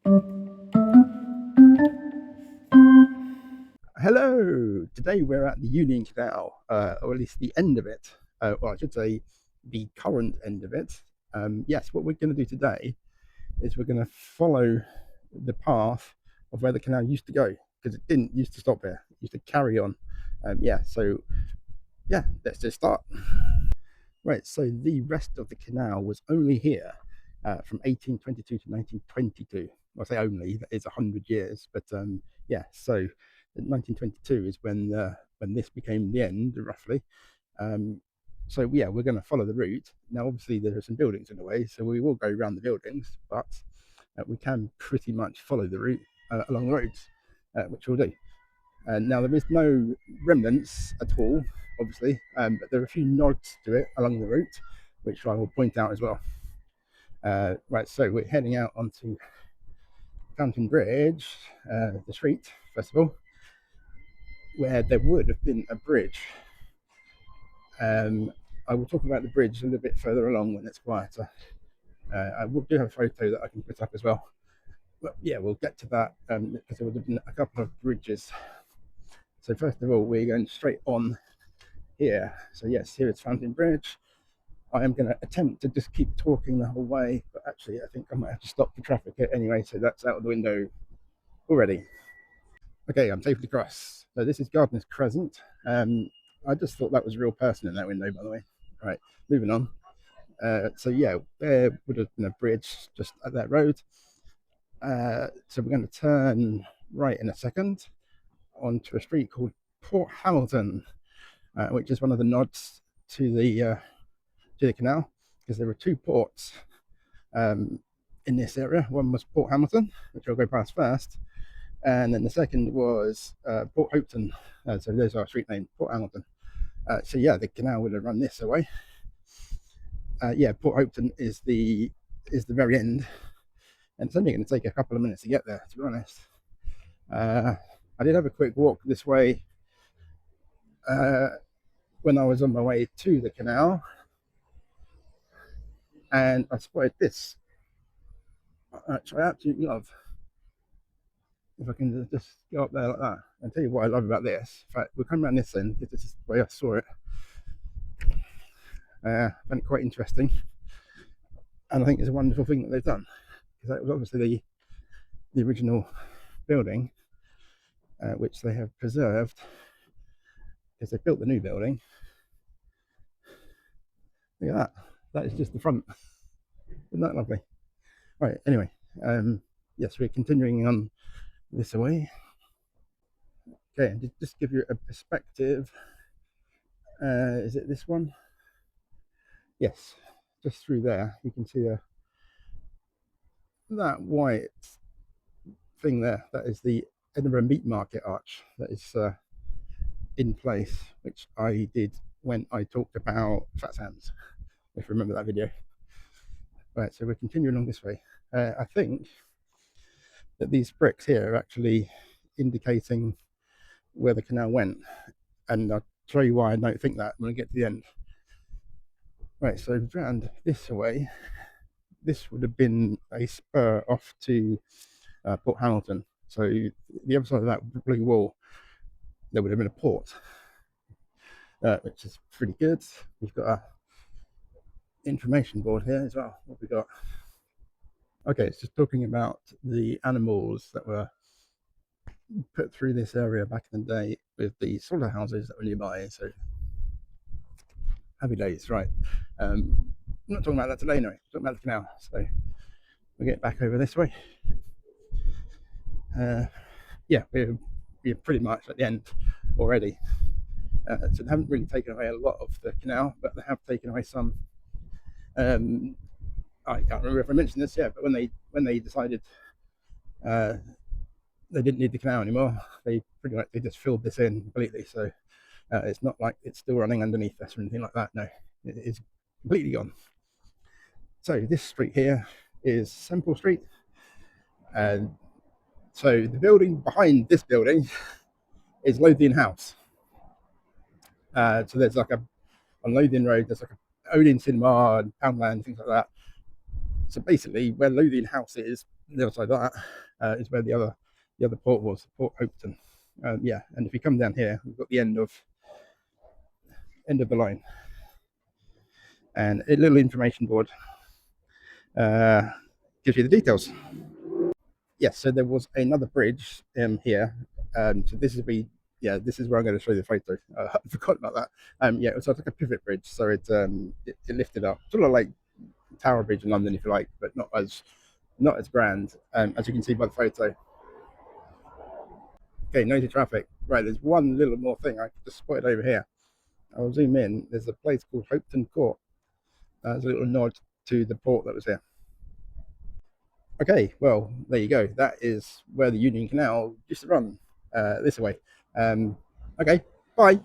Hello! Today we're at the Union Canal, or at least the end of it. Well, I should say the current end of it. Yes, what we're going to do today is we're going to follow the path of where the canal used to go, because it didn't used to stop here. It used to carry on. So let's just start. Right, so the rest of the canal was only here from 1822 to 1922. I say only, that is 100 years, but so 1922 is when this became the end, roughly. Um, we're going to follow the route. Now, obviously, there are some buildings in the way, so we will go around the buildings, but we can pretty much follow the route along the roads, which we'll do. Now, there is no remnants at all, obviously, but there are a few nods to it along the route, which I will point out as well. Right, so we're heading out onto Fountain Bridge, the street, first of all, where there would have been a bridge. I will talk about the bridge a little bit further along when it's quieter. I will do have a photo that I can put up as well. But yeah, we'll get to that because there would have been a couple of bridges. So first of all, we're going straight on here. So yes, here is Fountain Bridge. I am going to attempt to just keep talking the whole way, but actually I think I might have to stop the traffic anyway, so that's out of the window already. Okay, I'm safely across. So this is Gardener's Crescent. I just thought that was a real person in that window, by the way. All right, moving on. There would have been a bridge just at that road. So we're going to turn right in a second onto a street called Port Hamilton, which is one of the nods to the canal, because there were two ports in this area. One was Port Hamilton, which I'll go past first, and then the second was Port Hopetoun. So there's our street name, Port Hamilton. The canal would have run this away. Port Hopetoun is the very end, and it's only going to take a couple of minutes to get there, to be honest. I did have a quick walk this way when I was on my way to the canal, and I spotted this, which I absolutely love. If I can just go up there like that and tell you what I love about this. In fact, we'll come around this end. This is the way I saw it. I found it quite interesting, and I think it's a wonderful thing that they've done, because that was obviously the original building, which they have preserved, because they built the new building. Look at that. That is just the front. Isn't that lovely? Right, anyway, yes, we're continuing on this way. Okay, and just give you a perspective. Is it this one? Yes, just through there, you can see that white thing there. That is the Edinburgh Meat Market arch that is in place, which I did when I talked about Fat Sands, if you remember that video. Right, so we're continuing along this way. I think that these bricks here are actually indicating where the canal went, and I'll show you why I don't think that when I get to the end. Right, so round this way, this would have been a spur off to Port Hamilton. So the other side of that blue wall, there would have been a port, which is pretty good. We've got a information board here as well. What we got? Okay, it's just talking about the animals that were put through this area back in the day with the slaughterhouses that were nearby. So happy days, right? I'm not talking about that today, no. I'm talking about the canal. So we'll get back over this way. We're pretty much at the end already. So they haven't really taken away a lot of the canal, but they have taken away some. I can't remember if I mentioned this yet, but when they decided they didn't need the canal anymore, they pretty much just filled this in completely. So it's not like it's still running underneath us or anything like that. No, it is completely gone. So this street here is Semple Street, and so the building behind this building is Lothian House. So there's like on Lothian Road, there's like a Odeon Cinema and Poundland, things like that. So basically, where Lothian House is, The other side of that is where the other port was, Port Hopetoun. Yeah, and if you come down here, we've got the end of the line, and a little information board uh, gives you the details. Yes, so there was another bridge here. So this is yeah, this is where I'm going to show you the photo. I forgot about that. Yeah, it was like a pivot bridge, so it lifted up, sort of like Tower Bridge in London, if you like, but not as grand, as you can see by the photo. Okay, noted traffic. Right, there's one little more thing I just spotted over here. I'll zoom in. There's a place called Hopetoun Court. There's a little nod to the port that was here. Okay, well, there you go. That is where the Union Canal used to run this way. Okay, bye.